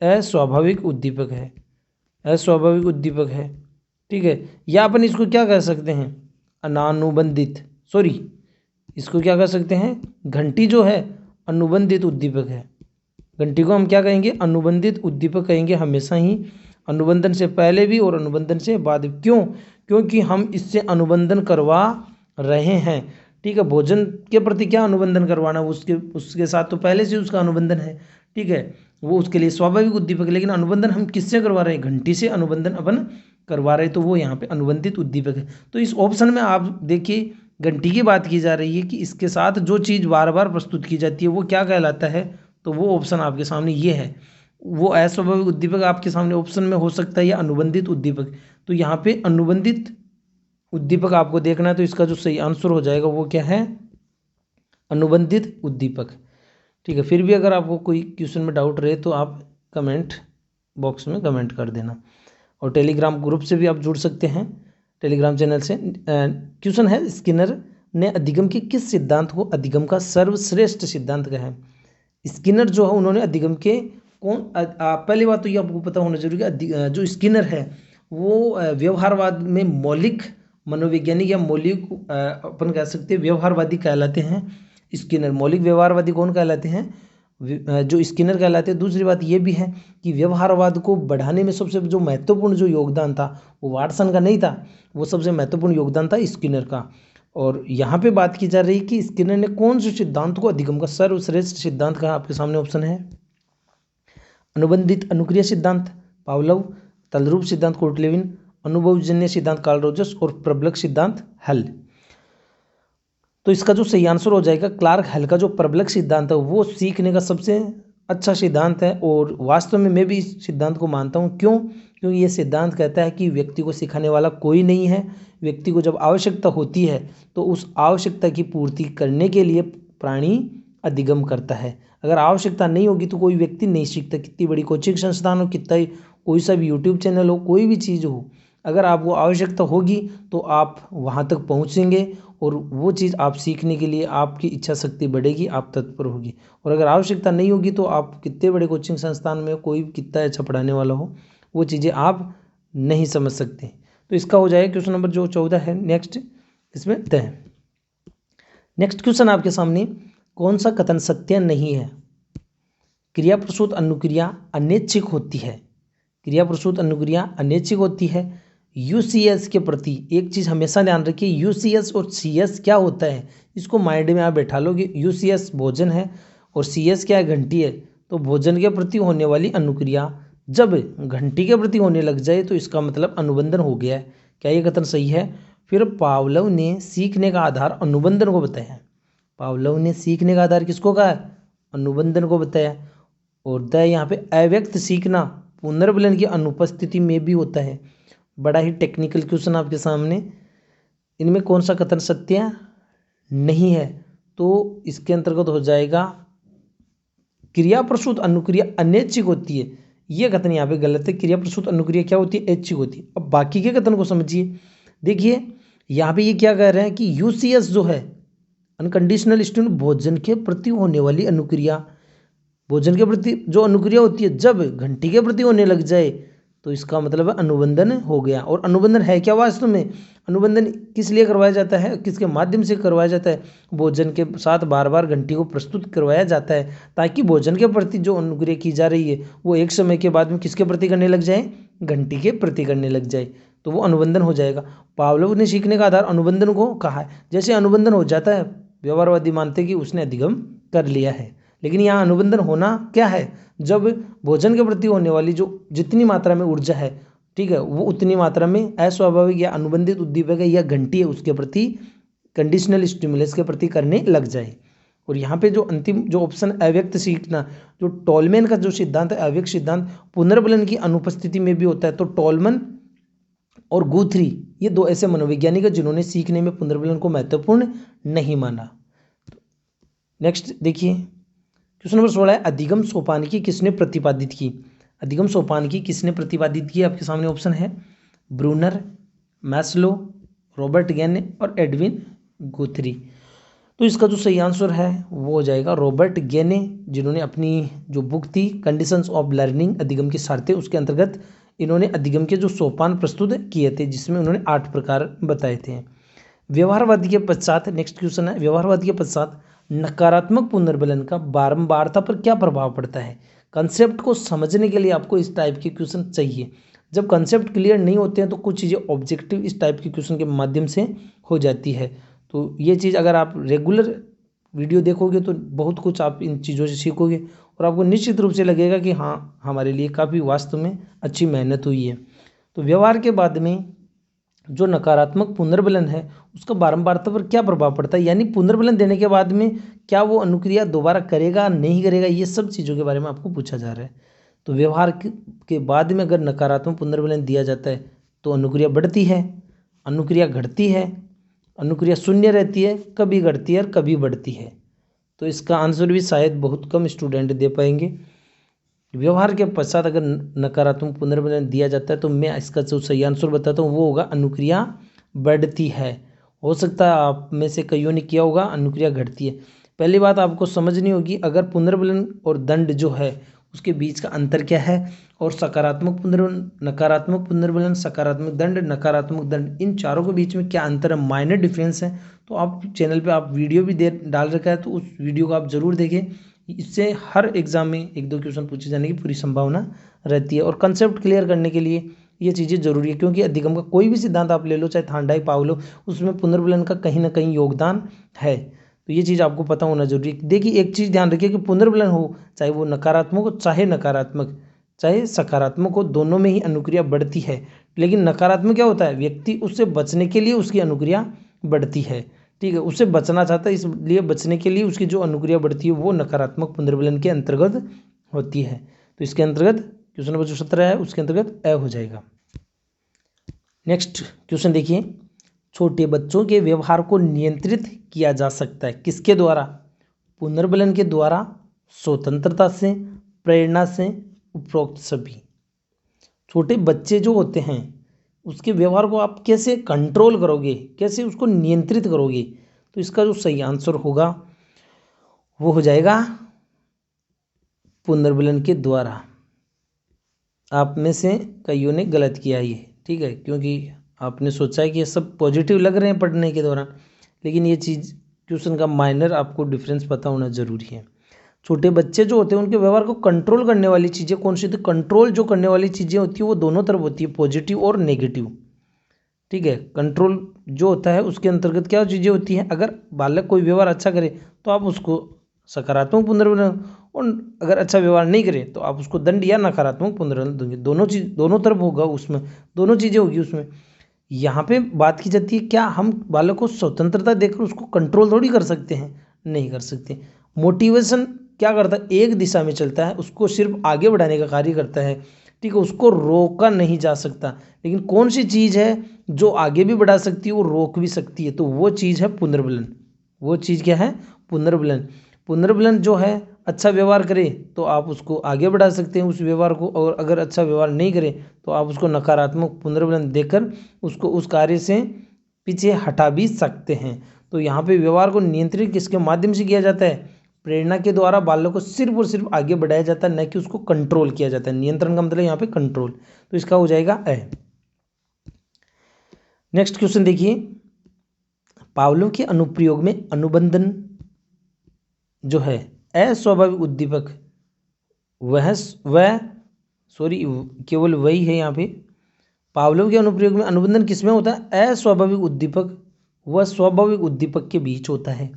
अस्वाभाविक उद्दीपक है, अस्वाभाविक उद्दीपक है, ठीक है। या अपन इसको क्या कह सकते हैं? अनानुबंधित, सॉरी, इसको क्या कह सकते हैं? घंटी जो है अनुबंधित उद्दीपक है। घंटी को हम क्या कहेंगे? अनुबंधित उद्दीपक कहेंगे हमेशा ही, अनुबंधन से पहले भी और अनुबंधन से बाद भी। क्यों? क्योंकि हम इससे अनुबंधन करवा रहे हैं, ठीक है। भोजन के प्रति क्या अनुबंधन करवाना, उसके साथ तो पहले से उसका अनुबंधन है, ठीक है, वो उसके लिए स्वाभाविक उद्दीपक। लेकिन अनुबंधन हम किससे करवा रहे हैं? घंटी से अनुबंधन अपन करवा रहे हैं, तो वो यहाँ पे अनुबंधित उद्दीपक है। तो इस ऑप्शन में आप देखिए घंटी की बात की जा रही है कि इसके साथ जो चीज़ बार बार प्रस्तुत की जाती है वो क्या कहलाता है? तो वो ऑप्शन आपके सामने ये है। वो अस्वाभाविक उद्दीपक आपके सामने ऑप्शन में हो सकता है या अनुबंधित उद्दीपक। तो यहाँ पे अनुबंधित उद्दीपक आपको देखना है, तो इसका जो सही आंसर हो जाएगा वो क्या है? अनुबंधित उद्दीपक, ठीक है। फिर भी अगर आपको कोई क्वेश्चन में डाउट रहे तो आप कमेंट बॉक्स में कमेंट कर देना, और टेलीग्राम ग्रुप से भी आप जुड़ सकते हैं, टेलीग्राम चैनल से। क्वेश्चन है, स्किनर ने अधिगम के किस सिद्धांत को अधिगम का सर्वश्रेष्ठ सिद्धांत कहा है? स्किनर जो है उन्होंने अधिगम के पहली बात तो ये आपको पता होना जरूरी है, जो स्किनर है वो व्यवहारवाद में मौलिक मनोवैज्ञानिक या मौलिक अपन कह सकते हैं व्यवहारवादी कहलाते हैं। स्किनर मौलिक व्यवहारवादी कौन कहलाते हैं? जो स्किनर कहलाते हैं। दूसरी बात ये भी है कि व्यवहारवाद को बढ़ाने में सबसे जो महत्वपूर्ण जो योगदान था वो वाटसन का नहीं था, वो सबसे महत्वपूर्ण योगदान था स्किनर का। और यहाँ पे बात की जा रही है कि स्किनर ने कौन से सिद्धांत को अधिगम का सर्वश्रेष्ठ सिद्धांत कहा? आपके सामने ऑप्शन है अनुबंधित अनुक्रिया सिद्धांत पावलोव, तलरूप सिद्धांत कोर्टलेविन, अनुभवजन्य सिद्धांत कार्ल रोजर्स और प्रबलक सिद्धांत हेल। तो इसका जो सही आंसर हो जाएगा क्लार्क हेल का जो प्रबलक सिद्धांत है वो सीखने का सबसे अच्छा सिद्धांत है, और वास्तव में मैं भी इस सिद्धांत को मानता हूँ। क्यों? क्योंकि ये सिद्धांत कहता है कि व्यक्ति को सिखाने वाला कोई नहीं है। व्यक्ति को जब आवश्यकता होती है तो उस आवश्यकता की पूर्ति करने के लिए प्राणी अधिगम करता है। अगर आवश्यकता नहीं होगी तो कोई व्यक्ति नहीं सीखता। कितनी बड़ी कोचिंग संस्थान हो, कितना कोई सा भी यूट्यूब चैनल हो, कोई भी चीज़ हो, अगर आपको आवश्यकता होगी तो आप वहाँ तक पहुँचेंगे, और वो चीज़ आप सीखने के लिए आपकी इच्छा शक्ति बढ़ेगी, आप तत्पर होगी। और अगर आवश्यकता नहीं होगी तो आप कितने बड़े कोचिंग संस्थान में कोई कितना अच्छा पढ़ाने वाला हो, वो चीज़ें आप नहीं समझ सकते। तो इसका हो जाएगा क्वेश्चन नंबर जो 14 है नेक्स्ट इसमें तय। नेक्स्ट क्वेश्चन आपके सामने, कौन सा कथन सत्य नहीं है? क्रिया प्रसूत अनुक्रिया अनैच्छिक होती है। क्रिया प्रसूत अनुक्रिया अनैच्छिक होती है। यूसीएस के प्रति एक चीज़ हमेशा ध्यान रखिए, यूसीएस और सीएस क्या होता है, इसको माइंड में आप बैठा लो कि यूसीएस भोजन है और सीएस क्या है? घंटी है। तो भोजन के प्रति होने वाली अनुक्रिया जब घंटी के प्रति होने लग जाए तो इसका मतलब अनुबंधन हो गया है। क्या ये कथन सही है? फिर पावलोव ने सीखने का आधार अनुबंधन को बताया। पावलोव ने सीखने का आधार किसको कहा? अनुबंधन को बताया। और द यहाँ पे अव्यक्त सीखना पुनर्बलन की अनुपस्थिति में भी होता है। बड़ा ही टेक्निकल क्वेश्चन आपके सामने, इनमें कौन सा कथन सत्य नहीं है? तो इसके अंतर्गत हो जाएगा क्रिया प्रसूत अनुक्रिया अनैच्छिक होती है, ये कथन यहाँ पे गलत है। क्रिया प्रसूत अनुक्रिया क्या होती है? ऐच्छिक होती है। अब बाकी के कथन को समझिए। देखिए यहाँ पे ये क्या कह रहे हैं कि यूसीएस जो है अनकंडीशनल स्टिमुलस भोजन के प्रति होने वाली अनुक्रिया भोजन के प्रति जो अनुक्रिया होती है जब घंटी के प्रति होने लग जाए तो इसका मतलब है अनुबंधन हो गया। और अनुबंधन है क्या वास्तव में? अनुबंधन किस लिए करवाया जाता है, किसके माध्यम से करवाया जाता है? भोजन के साथ बार बार घंटी को प्रस्तुत करवाया जाता है ताकि भोजन के प्रति जो अनुक्रिया की जा रही है वो एक समय के बाद में किसके प्रति करने लग जाए? घंटी के प्रति करने लग जाए, तो वो अनुबंधन हो जाएगा। पावलोव ने सीखने का आधार अनुबंधन को कहा है। जैसे अनुबंधन हो जाता है, व्यवहारवादी मानते कि उसने अधिगम कर लिया है, लेकिन यहाँ अनुबंधन होना क्या है? जब भोजन के प्रति होने वाली जो जितनी मात्रा में ऊर्जा है, ठीक है, वो उतनी मात्रा में अस्वाभाविक या अनुबंधित उद्दीपक है या घंटी है उसके प्रति, कंडीशनल स्टिमुलस के प्रति करने लग जाए। और यहाँ पे जो अंतिम जो ऑप्शन अव्यक्त सीखना, जो टोलमैन का जो सिद्धांत है, अव्यक्त सिद्धांत पुनर्बलन की अनुपस्थिति में भी होता है। तो टोलमैन और गुथ्री ये दो ऐसे मनोवैज्ञानिक है जिन्होंने सीखने में पुनर्बलन को महत्वपूर्ण नहीं माना। नेक्स्ट देखिए, क्वेश्चन नंबर 16 है, अधिगम सोपानिकी किसने प्रतिपादित की? अधिगम सोपानिकी किसने प्रतिपादित की? आपके सामने ऑप्शन है ब्रूनर, मैस्लो, रॉबर्ट गेने और एडविन गुथ्री। तो इसका जो सही आंसर है वो हो जाएगा रॉबर्ट गेने, जिन्होंने अपनी जो बुक थी कंडीशंस ऑफ लर्निंग अधिगम की शर्तें, उसके अंतर्गत इन्होंने अधिगम के जो सोपान प्रस्तुत किए थे जिसमें उन्होंने 8 प्रकार बताए थे। व्यवहारवादी के पश्चात नेक्स्ट क्वेश्चन है, व्यवहारवादी के पश्चात नकारात्मक पुनर्बलन का बारंबारता पर क्या प्रभाव पड़ता है? कंसेप्ट को समझने के लिए आपको इस टाइप के क्वेश्चन चाहिए। जब कंसेप्ट क्लियर नहीं होते हैं तो कुछ चीज़ें ऑब्जेक्टिव इस टाइप के क्वेश्चन के माध्यम से हो जाती है। तो ये चीज़ अगर आप रेगुलर वीडियो देखोगे तो बहुत कुछ आप इन चीज़ों से सीखोगे और आपको निश्चित रूप से लगेगा कि हाँ, हमारे लिए काफ़ी वास्तव में अच्छी मेहनत हुई है। तो व्यवहार के बाद में जो नकारात्मक पुनर्बलन है उसका बारंबारता पर क्या प्रभाव पड़ता है, यानी पुनर्बलन देने के बाद में क्या वो अनुक्रिया दोबारा करेगा नहीं करेगा, ये सब चीज़ों के बारे में आपको पूछा जा रहा है। तो व्यवहार के बाद में अगर नकारात्मक पुनर्बलन दिया जाता है तो अनुक्रिया बढ़ती है, अनुक्रिया घटती है, अनुक्रिया शून्य रहती है, कभी घटती है और कभी बढ़ती है। तो इसका आंसर भी शायद बहुत कम स्टूडेंट दे पाएंगे। व्यवहार के पश्चात अगर नकारात्मक पुनर्बलन दिया जाता है तो मैं इसका जो सही आंसर बताता हूँ वो होगा अनुक्रिया बढ़ती है। हो सकता है आप में से कईयों ने किया होगा अनुक्रिया घटती है। पहली बात आपको समझनी होगी, अगर पुनर्बलन और दंड जो है उसके बीच का अंतर क्या है, और सकारात्मक पुनर्बलन, नकारात्मक पुनर्बलन, सकारात्मक दंड, नकारात्मक दंड, इन चारों के बीच में क्या अंतर है, माइनर डिफरेंस है। तो आप चैनल पे आप वीडियो भी डाल रखा है तो उस वीडियो को आप ज़रूर देखें, इससे हर एग्जाम में 1-2 क्वेश्चन पूछे जाने की पूरी संभावना रहती है। और कंसेप्ट क्लियर करने के लिए ये चीज़ें जरूरी है, क्योंकि अधिगम का कोई भी सिद्धांत आप ले लो, चाहे थांडाई पावलोव, उसमें पुनर्बलन का कहीं ना कहीं योगदान है। तो ये चीज़ आपको पता होना जरूरी है। देखिए एक चीज़ ध्यान रखिए कि पुनर्बलन हो चाहे वो नकारात्मक हो चाहे नकारात्मक चाहे सकारात्मक हो, दोनों में ही अनुक्रिया बढ़ती है। लेकिन नकारात्मक क्या होता है, व्यक्ति उससे बचने के लिए उसकी अनुक्रिया बढ़ती है, ठीक है, उससे बचना चाहता है, इसलिए बचने के लिए उसकी जो अनुक्रिया बढ़ती है वो नकारात्मक पुनर्बलन के अंतर्गत होती है। तो इसके अंतर्गत क्वेश्चन नंबर जो 17 है उसके अंतर्गत ए हो जाएगा। नेक्स्ट क्वेश्चन देखिए, छोटे बच्चों के व्यवहार को नियंत्रित किया जा सकता है किसके द्वारा? पुनर्बलन के द्वारा, स्वतंत्रता से, प्रेरणा से, उपरोक्त सभी। छोटे बच्चे जो होते हैं उसके व्यवहार को आप कैसे कंट्रोल करोगे, कैसे उसको नियंत्रित करोगे? तो इसका जो सही आंसर होगा वो हो जाएगा पुनर्बलन के द्वारा। आप में से कईयों ने गलत किया ये, ठीक है, क्योंकि आपने सोचा है कि ये सब पॉजिटिव लग रहे हैं पढ़ने के दौरान, लेकिन ये चीज़ क्वेश्चन का माइनर आपको डिफरेंस पता होना जरूरी है। छोटे बच्चे जो होते हैं उनके व्यवहार को कंट्रोल करने वाली चीज़ें कौन सी? तो कंट्रोल जो करने वाली चीज़ें होती है वो दोनों तरफ होती है, पॉजिटिव और नेगेटिव, ठीक है। कंट्रोल जो होता है उसके अंतर्गत क्या चीज़ें होती हैं, अगर बालक कोई व्यवहार अच्छा करे तो आप उसको सकारात्मक पुनर्बलन, और अगर अच्छा व्यवहार नहीं करे तो आप उसको दंड या नकारात्मक पुनर्बलन देंगे। दोनों चीज़ दोनों तरफ होगा, उसमें दोनों चीज़ें होगी उसमें। यहाँ पे बात की जाती है क्या हम बालक को स्वतंत्रता देकर उसको कंट्रोल थोड़ी कर सकते हैं, नहीं कर सकते। मोटिवेशन क्या करता है, एक दिशा में चलता है, उसको सिर्फ आगे बढ़ाने का कार्य करता है, ठीक है, उसको रोका नहीं जा सकता। लेकिन कौन सी चीज़ है जो आगे भी बढ़ा सकती है और रोक भी सकती है, तो वो चीज़ है पुनर्बलन। वो चीज़ क्या है, पुनर्बलन। पुनर्बलन जो है अच्छा व्यवहार करे तो आप उसको आगे बढ़ा सकते हैं उस व्यवहार को, और अगर अच्छा व्यवहार नहीं करे तो आप उसको नकारात्मक पुनर्बलन देकर उसको उस कार्य से पीछे हटा भी सकते हैं। तो यहाँ पे व्यवहार को नियंत्रित किसके माध्यम से किया जाता है? प्रेरणा के द्वारा बालक को सिर्फ और सिर्फ आगे बढ़ाया जाता है, न कि उसको कंट्रोल किया जाता है। नियंत्रण का मतलब यहाँ पे कंट्रोल, तो इसका हो जाएगा अ। नेक्स्ट क्वेश्चन देखिए, पावलोव के अनुप्रयोग में अनुबंधन जो है अस्वाभाविक उद्दीपक वह सॉरी केवल वही है यहाँ पे। पावलोव के अनुप्रयोग में अनुबंधन किसमें होता है? अस्वाभाविक उद्दीपक व स्वाभाविक उद्दीपक के बीच होता है,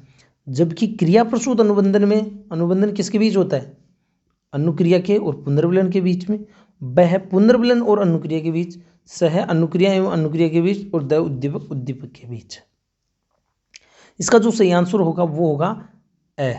जबकि क्रिया प्रसूत अनुबंधन में अनुबंधन किसके बीच होता है? अनुक्रिया के और पुनर्विलन के बीच में। वह पुनर्विलन और अनुक्रिया के बीच, सह अनुक्रिया एवं अनुक्रिया के बीच, और द उद्दीपक उद्दीपक के बीच। इसका जो सही आंसर होगा वो होगा अ।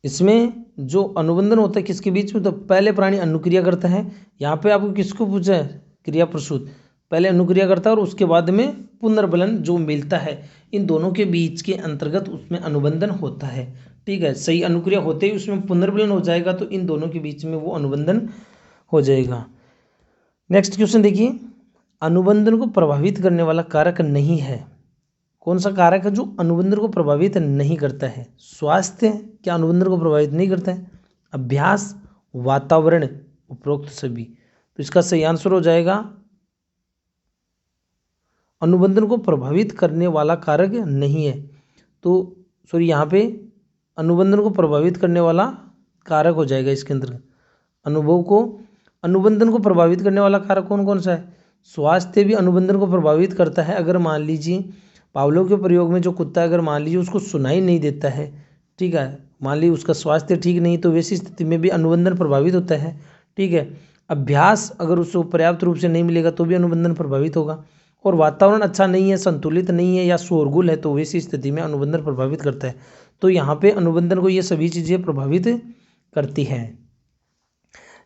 इसमें जो अनुबंधन होता है किसके बीच में? तो पहले प्राणी अनुक्रिया करता है। यहाँ पे आपको किसको पूछा है? क्रिया प्रसूत। पहले अनुक्रिया करता है और उसके बाद में पुनर्बलन जो मिलता है, इन दोनों के बीच के अंतर्गत उसमें अनुबंधन होता है। ठीक है, सही अनुक्रिया होते ही उसमें पुनर्बलन हो जाएगा, तो इन दोनों के बीच में वो अनुबंधन हो जाएगा। नेक्स्ट क्वेश्चन देखिए, अनुबंधन को प्रभावित करने वाला कारक नहीं है। कौन सा कारक है जो अनुबंधन को प्रभावित नहीं करता है? स्वास्थ्य क्या अनुबंधन को प्रभावित नहीं करता है? अभ्यास, वातावरण, उपरोक्त सभी। तो इसका सही आंसर हो जाएगा अनुबंधन को प्रभावित करने वाला कारक नहीं है। तो सॉरी, यहाँ पे अनुबंधन को प्रभावित करने वाला कारक हो जाएगा इसके अंदर। अनुबंधन को प्रभावित करने वाला कारक कौन कौन सा है? स्वास्थ्य भी अनुबंधन को प्रभावित करता है। अगर मान लीजिए पावलोव के प्रयोग में जो कुत्ता अगर मान लीजिए उसको सुनाई नहीं देता है, ठीक है, मान लीजिए उसका स्वास्थ्य ठीक नहीं, तो वैसी स्थिति में भी अनुबंधन प्रभावित होता है। ठीक है, अभ्यास अगर उसको पर्याप्त रूप से नहीं मिलेगा तो भी अनुबंधन प्रभावित होगा, और वातावरण अच्छा नहीं है, संतुलित नहीं है या शोरगुल है, तो वैसी स्थिति में अनुबंधन प्रभावित करता है। तो यहाँ पे अनुबंधन को ये सभी चीज़ें प्रभावित करती हैं।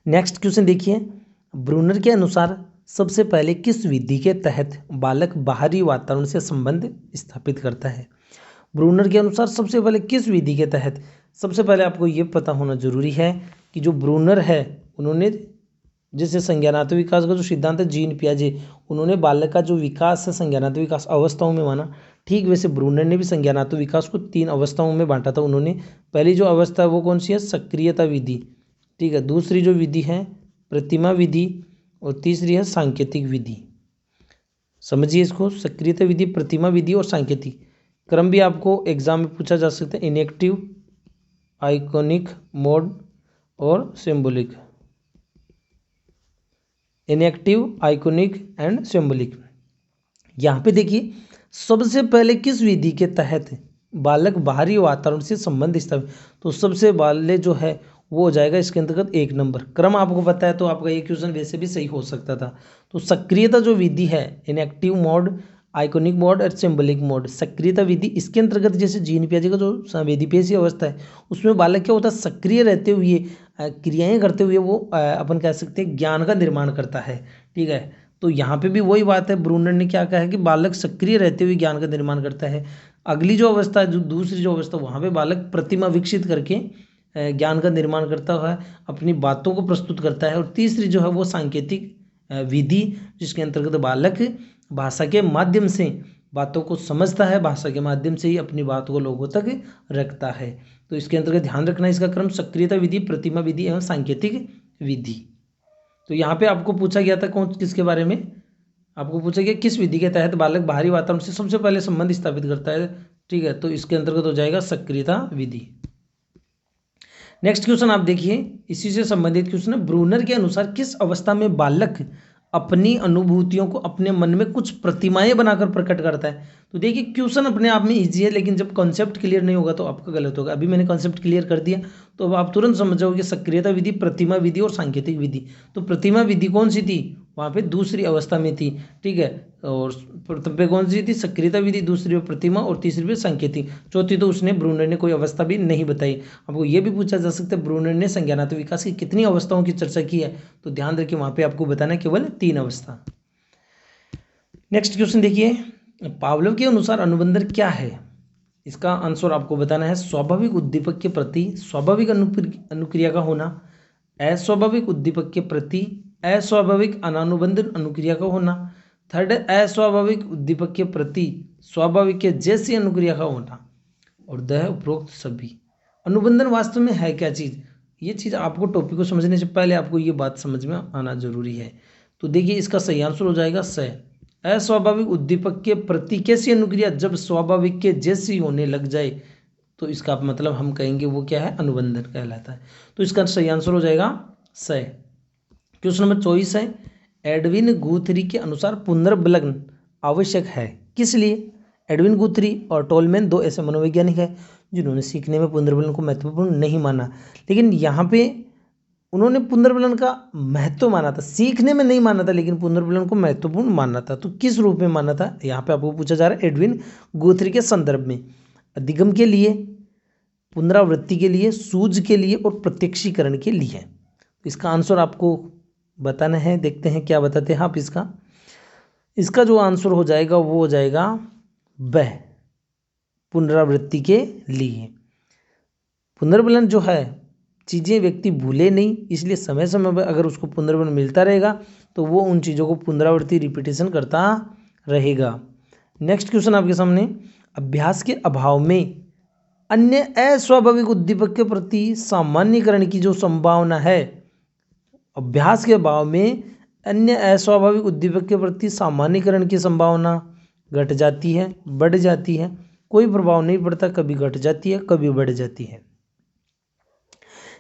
नेक्स्ट क्वेश्चन देखिए, ब्रूनर के अनुसार सबसे पहले किस विधि के तहत बालक बाहरी वातावरण से संबंध स्थापित करता है? ब्रूनर के अनुसार सबसे पहले किस विधि के तहत? सबसे पहले आपको ये पता होना जरूरी है कि जो ब्रूनर है उन्होंने जैसे संज्ञानात्मक विकास का जो सिद्धांत है जीन पियाजे, उन्होंने बालक का जो विकास है संज्ञानात्मक विकास अवस्थाओं में माना। ठीक वैसे ब्रूनर ने भी संज्ञानात्मक विकास को 3 अवस्थाओं में बांटा था। उन्होंने पहली जो अवस्था है वो कौन सी है? सक्रियता विधि। ठीक है, दूसरी जो विधि है प्रतिमा विधि, और तीसरी है सांकेतिक विधि। समझिए इसको, सक्रियता विधि, प्रतिमा विधि और सांकेतिक। क्रम भी आपको एग्जाम में पूछा जा सकता है, इनएक्टिव, आइकॉनिक मोड और symbolic. Inactive, iconic and symbolic. यहाँ पे देखिए सबसे पहले किस विधि के तहत बालक बाहरी वातावरण से संबंध स्थापित, तो सबसे पहले जो है वो हो जाएगा इसके अंतर्गत 1 नंबर। क्रम आपको पता है तो आपका ये क्वेश्चन वैसे भी सही हो सकता था। तो सक्रियता जो विधि है, इनएक्टिव मोड, आइकॉनिक मोड और सिंबॉलिक मोड, सक्रियता विधि, इसके अंतर्गत जैसे जीन पियाजे का जो संवेदीपेशी अवस्था है उसमें बालक क्या होता है? सक्रिय रहते हुए क्रियाएं करते हुए वो अपन कह सकते हैं ज्ञान का निर्माण करता है। ठीक है, तो यहाँ पे भी वही बात है, ब्रूनर ने क्या कहा है कि बालक सक्रिय रहते हुए ज्ञान का निर्माण करता है। अगली जो अवस्था है, जो दूसरी जो अवस्था, वहाँ पे बालक प्रतिमा विकसित करके ज्ञान का निर्माण करता है, अपनी बातों को प्रस्तुत करता है। और तीसरी जो है वो सांकेतिक विधि, जिसके अंतर्गत बालक भाषा के माध्यम से बातों को समझता है, भाषा के माध्यम से ही अपनी बात को लोगों तक रखता है। तो इसके अंतर्गत ध्यान रखना इसका क्रम सक्रियता विधि, प्रतिमा विधि एवं सांकेतिक विधि। तो यहाँ पे आपको पूछा गया था कौन किसके बारे में? आपको पूछा गया किस विधि के तहत बालक बाहरी वातावरण से सबसे पहले संबंध स्थापित करता है। ठीक है, तो इसके अंतर्गत हो जाएगा सक्रियता विधि। नेक्स्ट क्वेश्चन आप देखिए, इसी से संबंधित क्वेश्चन है, ब्रूनर के अनुसार किस अवस्था में बालक अपनी अनुभूतियों को अपने मन में कुछ प्रतिमाएं बनाकर प्रकट करता है? तो देखिए क्वेश्चन अपने आप में इजी है, लेकिन जब कॉन्सेप्ट क्लियर नहीं होगा तो आपका गलत होगा। अभी मैंने कॉन्सेप्ट क्लियर कर दिया तो अब आप तुरंत समझ जाओगे सक्रियता विधि, प्रतिमा विधि और सांकेतिक विधि। तो प्रतिमा विधि कौन सी थी? वहाँ पे दूसरी अवस्था में थी। ठीक है, और प्रथम पे कौन सी थी? सक्रियता विधि, दूसरी पे प्रतिमा और तीसरी पे सांकेतिक, चौथी तो उसने ब्रूनर ने कोई अवस्था भी नहीं बताई। आपको ये भी पूछा जा सकता है ब्रूनर ने संज्ञानात्मक विकास की कितनी अवस्थाओं की चर्चा की है? तो ध्यान रखिए वहाँ पे आपको बताना है केवल 3 अवस्था। नेक्स्ट क्वेश्चन देखिए, पावलोव के अनुसार अनुबंधन क्या है? इसका आंसर आपको बताना है स्वाभाविक उद्दीपक के प्रति स्वाभाविक अनुक्रिया का होना, अस्वाभाविक उद्दीपक के प्रति अस्वाभाविक अनानुबंधन अनुक्रिया का होना, थर्ड अस्वाभाविक उद्दीपक के प्रति स्वाभाविक के जैसी अनुक्रिया का होना, और द है उपरोक्त सभी। अनुबंधन वास्तव में है क्या चीज़, ये चीज़ आपको टॉपिक को समझने से पहले आपको ये बात समझ में आना जरूरी है। तो देखिए इसका सही आंसर हो जाएगा स। अस्वाभाविक उद्दीपक के प्रति कैसी अनुक्रिया जब स्वाभाविक के जैसी होने लग जाए, तो इसका मतलब हम कहेंगे वो क्या है, अनुबंधन कहलाता है। तो इसका सही आंसर हो जाएगा स। क्वेश्चन नंबर 24 है, एडविन गुथरी के अनुसार पुनर्बलन आवश्यक है किस लिए। एडविन गुथरी और टोलमैन दो ऐसे मनोवैज्ञानिक हैं जिन्होंने सीखने में पुनर्बलन को महत्वपूर्ण नहीं माना, लेकिन यहाँ पे उन्होंने पुनर्बलन का महत्व माना था, सीखने में नहीं माना था लेकिन पुनर्बलन को महत्वपूर्ण माना था। तो किस रूप में माना था, यहाँ पे आपको पूछा जा रहा है एडविन गुथरी के संदर्भ में। अधिगम के लिए, पुनरावृत्ति के लिए, सूझ के लिए और प्रत्यक्षीकरण के लिए। तो इसका आंसर आपको बताना है, देखते हैं क्या बताते हैं आप। इसका जो आंसर हो जाएगा वो हो जाएगा ब, पुनरावृत्ति के लिए। पुनर्बलन जो है, चीज़ें व्यक्ति भूले नहीं, इसलिए समय समय पर अगर उसको पुनर्बलन मिलता रहेगा तो वो उन चीज़ों को पुनरावृत्ति रिपीटेशन करता रहेगा। नेक्स्ट क्वेश्चन आपके सामने, अभ्यास के अभाव में अन्य अस्वाभाविक उद्दीपक के प्रति सामान्यीकरण की जो संभावना है, अभ्यास के अभाव में अन्य अस्वाभाविक उद्दीपक के प्रति सामान्यीकरण की संभावना घट जाती है, बढ़ जाती है, कोई प्रभाव नहीं पड़ता, कभी घट जाती है कभी बढ़ जाती है।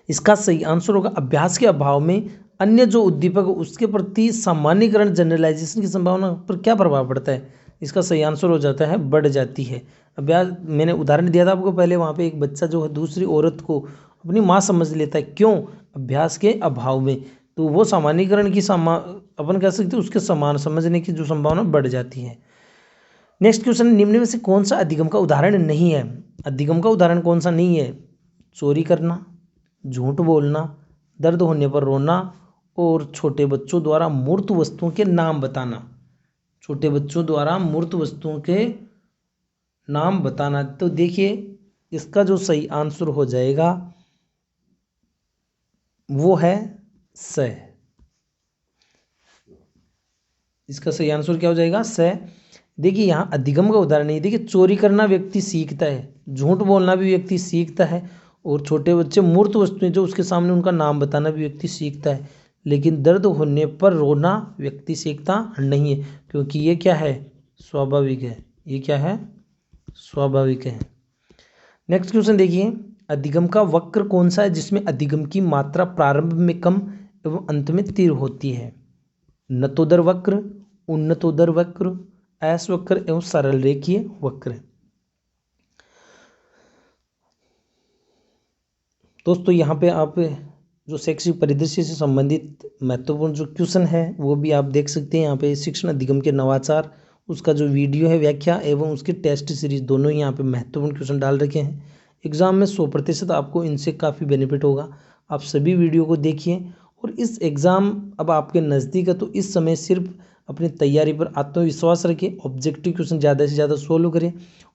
इसका सही आंसर होगा अभ्यास के अभाव में अन्य जो उद्दीपक उसके प्रति सामान्यीकरण, जनरलाइजेशन की संभावना पर क्या प्रभाव पड़ता है। इसका सही आंसर हो जाता है बढ़ जाती है। अभ्यास, मैंने उदाहरण दिया था आपको पहले, वहाँ पे एक बच्चा जो है दूसरी औरत को अपनी माँ समझ लेता है, क्यों, अभ्यास के अभाव में। तो वो सामान्यीकरण की अपन कह सकते हैं उसके समान समझने की जो संभावना बढ़ जाती है। नेक्स्ट क्वेश्चन, निम्न में से कौन सा अधिगम का उदाहरण नहीं है। अधिगम का उदाहरण कौन सा नहीं है, चोरी करना, झूठ बोलना, दर्द होने पर रोना और छोटे बच्चों द्वारा मूर्त वस्तुओं के नाम बताना। छोटे बच्चों द्वारा मूर्त वस्तुओं के नाम बताना। तो देखिए इसका जो सही आंसर हो जाएगा वो है स। इसका सही आंसर क्या हो जाएगा, स। देखिए यहाँ अधिगम का उदाहरण नहीं, देखिए चोरी करना व्यक्ति सीखता है, झूठ बोलना भी व्यक्ति सीखता है, और छोटे बच्चे मूर्त वस्तुएं जो उसके सामने उनका नाम बताना भी व्यक्ति सीखता है, लेकिन दर्द होने पर रोना व्यक्ति सीखता नहीं है, क्योंकि ये क्या है, स्वाभाविक है। ये क्या है, स्वाभाविक है। नेक्स्ट क्वेश्चन देखिए, अधिगम का वक्र कौन सा है जिसमें अधिगम की मात्रा प्रारंभ में कम एवं अंत में तीव्र होती है। नतोदर वक्र, उन्नतोदर वक्र, ऐस वक्र एवं सरल रेखीय वक्र। दोस्तों यहाँ पे आप जो शैक्षिक परिदृश्य से संबंधित महत्वपूर्ण जो क्वेश्चन है वो भी आप देख सकते हैं। यहाँ पे शिक्षण अधिगम के नवाचार, उसका जो वीडियो है व्याख्या एवं उसकी टेस्ट सीरीज, दोनों ही यहाँ पे महत्वपूर्ण क्वेश्चन डाल रखे हैं। एग्जाम में 100% आपको इनसे काफ़ी बेनिफिट होगा। आप सभी वीडियो को देखिए, और इस एग्ज़ाम अब आपके नज़दीक है तो इस समय सिर्फ अपनी तैयारी पर आत्मविश्वास रखें, ऑब्जेक्टिव क्वेश्चन ज़्यादा से ज़्यादा सोल्व करें,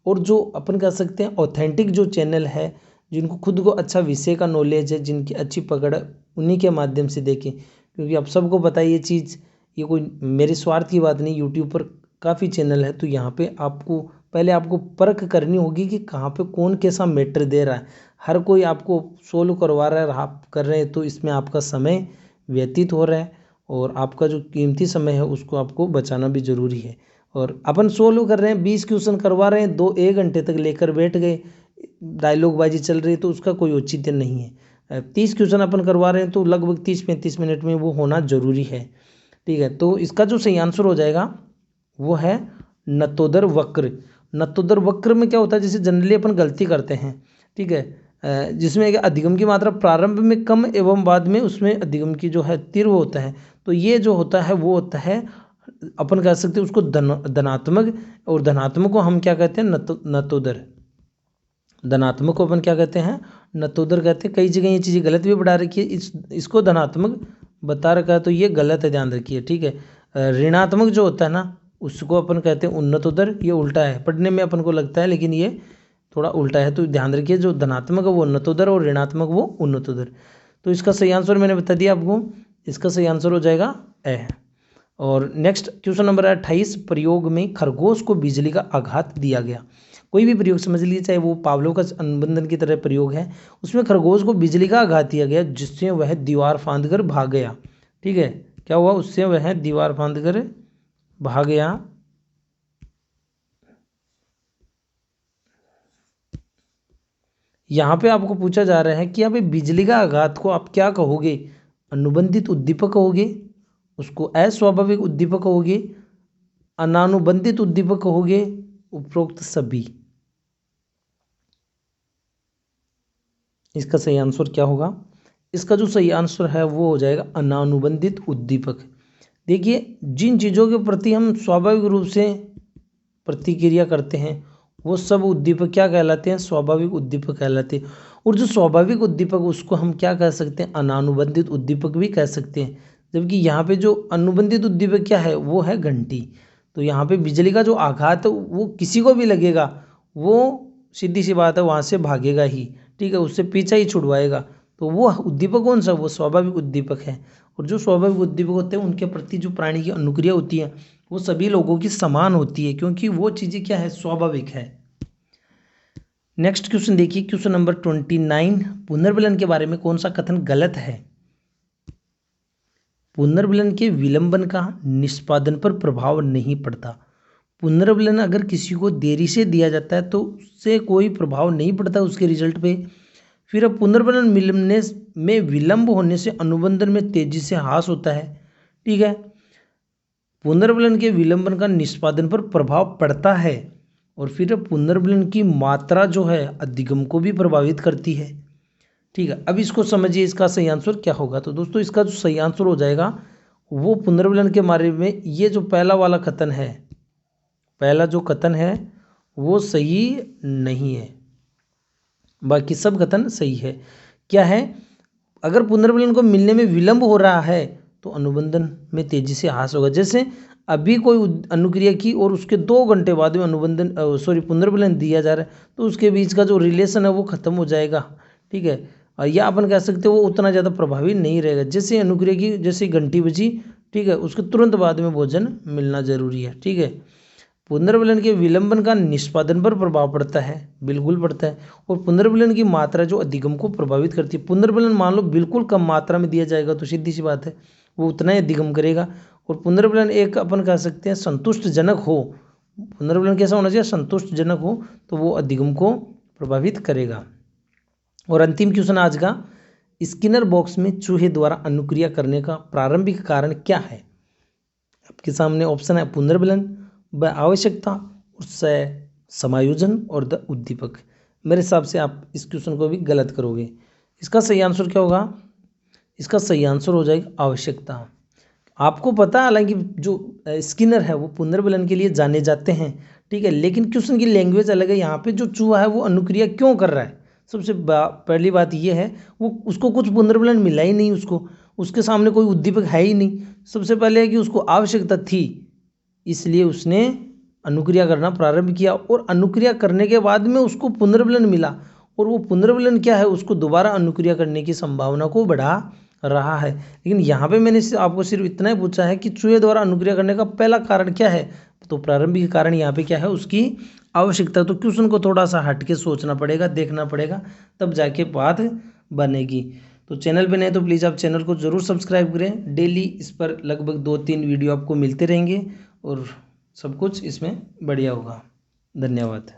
और जो अपन कह सकते हैं ऑथेंटिक जो चैनल है, जिनको खुद को अच्छा विषय का नॉलेज है, जिनकी अच्छी पकड़ है, उन्हीं के माध्यम से देखें। क्योंकि आप सबको पता है ये चीज़, ये कोई मेरे स्वार्थ की बात नहीं। यूट्यूब पर काफ़ी चैनल है, तो यहाँ पे आपको पहले आपको परख करनी होगी कि कहाँ पे कौन कैसा मैटर दे रहा है। हर कोई आपको सोल्व करवा रहा है, आप कर रहे हैं, तो इसमें आपका समय व्यतीत हो रहा है, और आपका जो कीमती समय है उसको आपको बचाना भी ज़रूरी है। और अपन सोल्व कर रहे हैं, 20 क्वेश्चन करवा रहे हैं, 1 घंटे तक लेकर बैठ गए, डायलॉग बाजी चल रही है, तो उसका कोई औचित्य नहीं है। 30 क्वेश्चन अपन करवा रहे हैं तो लगभग 30-35 मिनट में वो होना जरूरी है। ठीक है, तो इसका जो सही आंसर हो जाएगा वो है नतोदर वक्र। नतोदर वक्र में क्या होता है, जैसे जनरली अपन गलती करते हैं, ठीक है, जिसमें अधिगम की मात्रा प्रारंभ में कम एवं बाद में उसमें अधिगम की जो है तीव्र होता है। तो ये जो होता है वो होता है, अपन कह सकते हैं उसको धनात्मक, और धनात्मक को हम क्या कहते हैं, नतोदर। धनात्मक को अपन क्या कहते हैं, नतोदर कहते हैं। कई जगह ये चीज़ें गलत भी बढ़ा रखी है, इसको धनात्मक बता रखा है, तो ये गलत है, ध्यान रखिए। ठीक है, ऋणात्मक जो होता है ना उसको अपन कहते हैं उन्नतोदर, ये उल्टा है, पढ़ने में अपन को लगता है लेकिन ये थोड़ा उल्टा है। तो ध्यान रखिए, जो धनात्मक है वो उन्नतोदर और ऋणात्मक वो उन्नतोदर। तो इसका सही आंसर मैंने बता दिया आपको, इसका सही आंसर हो जाएगा ए। और नेक्स्ट क्वेश्चन नंबर 28, प्रयोग में खरगोश को बिजली का आघात दिया गया। कोई भी प्रयोग समझ लीजिए, चाहे वो पावलोव का अनुबंधन की तरह प्रयोग है, उसमें खरगोश को बिजली का आघात दिया गया जिससे वह दीवार फांद कर भाग गया। ठीक है, क्या हुआ, उससे वह दीवार फांद कर भाग गया। यहाँ पे आपको पूछा जा रहा है कि यहाँ पे बिजली का आघात को आप क्या कहोगे, अनुबंधित उद्दीपक कहोगे, उसको अस्वाभाविक उद्दीपक कहोगे, अनानुबंधित उद्दीपक कहोगे, उपरोक्त सभी। इसका सही आंसर क्या होगा, इसका जो सही आंसर है वो हो जाएगा अनानुबंधित उद्दीपक। देखिए, जिन चीज़ों के प्रति हम स्वाभाविक रूप से प्रतिक्रिया करते हैं वो सब उद्दीपक क्या कहलाते हैं, स्वाभाविक उद्दीपक कहलाते हैं। और जो स्वाभाविक उद्दीपक उसको हम क्या कह सकते हैं, अनानुबंधित उद्दीपक भी कह सकते हैं। जबकि यहाँ पे जो अनुबंधित उद्दीपक क्या है, वो है घंटी। तो यहाँ पे बिजली का जो आघात है वो किसी को भी लगेगा, वो सीधी सी बात है वहाँ से भागेगा ही। ठीक है, उससे पीछा ही छुड़वाएगा। तो वो उद्दीपक कौन सा, वो स्वाभाविक उद्दीपक है। और जो स्वाभाविक उद्दीपक होते हैं उनके प्रति जो प्राणी की अनुक्रिया होती है वो सभी लोगों की समान होती है, क्योंकि वो चीज़ें क्या है, स्वाभाविक है। नेक्स्ट क्वेश्चन देखिए, क्वेश्चन नंबर 29, पुनर्विलन के बारे में कौन सा कथन गलत है। पुनर्विलन के विलंबन का निष्पादन पर प्रभाव नहीं पड़ता। पुनर्विलन अगर किसी को देरी से दिया जाता है तो उससे कोई प्रभाव नहीं पड़ता उसके रिजल्ट पे। फिर अब पुनर्विलन मिलने में विलंब होने से अनुबंधन में तेजी से ह्रास होता है। ठीक है, पुनर्विलन के विलंबन का निष्पादन पर प्रभाव पड़ता है। और फिर पुनर्विलन की मात्रा जो है अधिगम को भी प्रभावित करती है। ठीक है, अब इसको समझिए, इसका सही आंसर क्या होगा। तो दोस्तों इसका जो सही आंसर हो जाएगा वो पुनर्विलन के बारे में ये जो पहला वाला कथन है, पहला जो कथन है वो सही नहीं है, बाकी सब कथन सही है। क्या है, अगर पुनर्विलन को मिलने में विलंब हो रहा है तो अनुबंधन में तेजी से ह्रास होगा। जैसे अभी कोई अनुक्रिया की और उसके 2 घंटे बाद में अनुबंधन पुनर्विलन दिया जा रहा है तो उसके बीच का जो रिलेशन है वो खत्म हो जाएगा। ठीक है, या अपन कह सकते हैं वो उतना ज़्यादा प्रभावी नहीं रहेगा। जैसे अनुक्रिया की जैसे घंटी बजी, ठीक है, उसके तुरंत बाद में भोजन मिलना जरूरी है। ठीक है, पुनर्विलन के विलंबन का निष्पादन पर प्रभाव पड़ता है, बिल्कुल पड़ता है। और पुनर्विलन की मात्रा जो अधिगम को प्रभावित करती है, पुनर्विलन मान लो बिल्कुल कम मात्रा में दिया जाएगा तो सीधी सी बात है वो उतना ही अधिगम करेगा। और पुनर्विलन एक अपन कह सकते हैं संतुष्टजनक हो, पुनर्विलन कैसा होना चाहिए, संतुष्टजनक हो, तो वो अधिगम को प्रभावित करेगा। और अंतिम क्वेश्चन आज का, स्किनर बॉक्स में चूहे द्वारा अनुक्रिया करने का प्रारंभिक कारण क्या है। आपके सामने ऑप्शन है पुनर्विलन, व आवश्यकता, और समायोजन, और द उद्दीपक। मेरे हिसाब से आप इस क्वेश्चन को भी गलत करोगे। इसका सही आंसर क्या होगा, इसका सही आंसर हो जाएगा आवश्यकता। आपको पता है हालांकि जो स्किनर है वो पुनर्विलन के लिए जाने जाते हैं। ठीक है, लेकिन क्वेश्चन की लैंग्वेज अलग है। यहाँ पे जो चूहा है वो अनुक्रिया क्यों कर रहा है, सबसे पहली बात ये है वो उसको कुछ पुनर्विलन मिला ही नहीं, उसके सामने कोई उद्दीपक है ही नहीं। सबसे पहले है कि उसको आवश्यकता थी, इसलिए उसने अनुक्रिया करना प्रारंभ किया। और अनुक्रिया करने के बाद में उसको पुनर्विलन मिला, और वो पुनर्विलन क्या है, उसको दोबारा अनुक्रिया करने की संभावना को बढ़ा रहा है। लेकिन यहाँ पे मैंने आपको सिर्फ इतना ही पूछा है कि चूहे द्वारा अनुक्रिया करने का पहला कारण क्या है, तो प्रारंभिक कारण यहाँ पे क्या है, उसकी आवश्यकता। तो क्वेश्चन को थोड़ा सा हट के सोचना पड़ेगा, देखना पड़ेगा, तब जाके बात बनेगी। तो चैनल पे नए तो प्लीज़ आप चैनल को ज़रूर सब्सक्राइब करें। डेली इस पर लगभग 2-3 वीडियो आपको मिलते रहेंगे और सब कुछ इसमें बढ़िया होगा। धन्यवाद।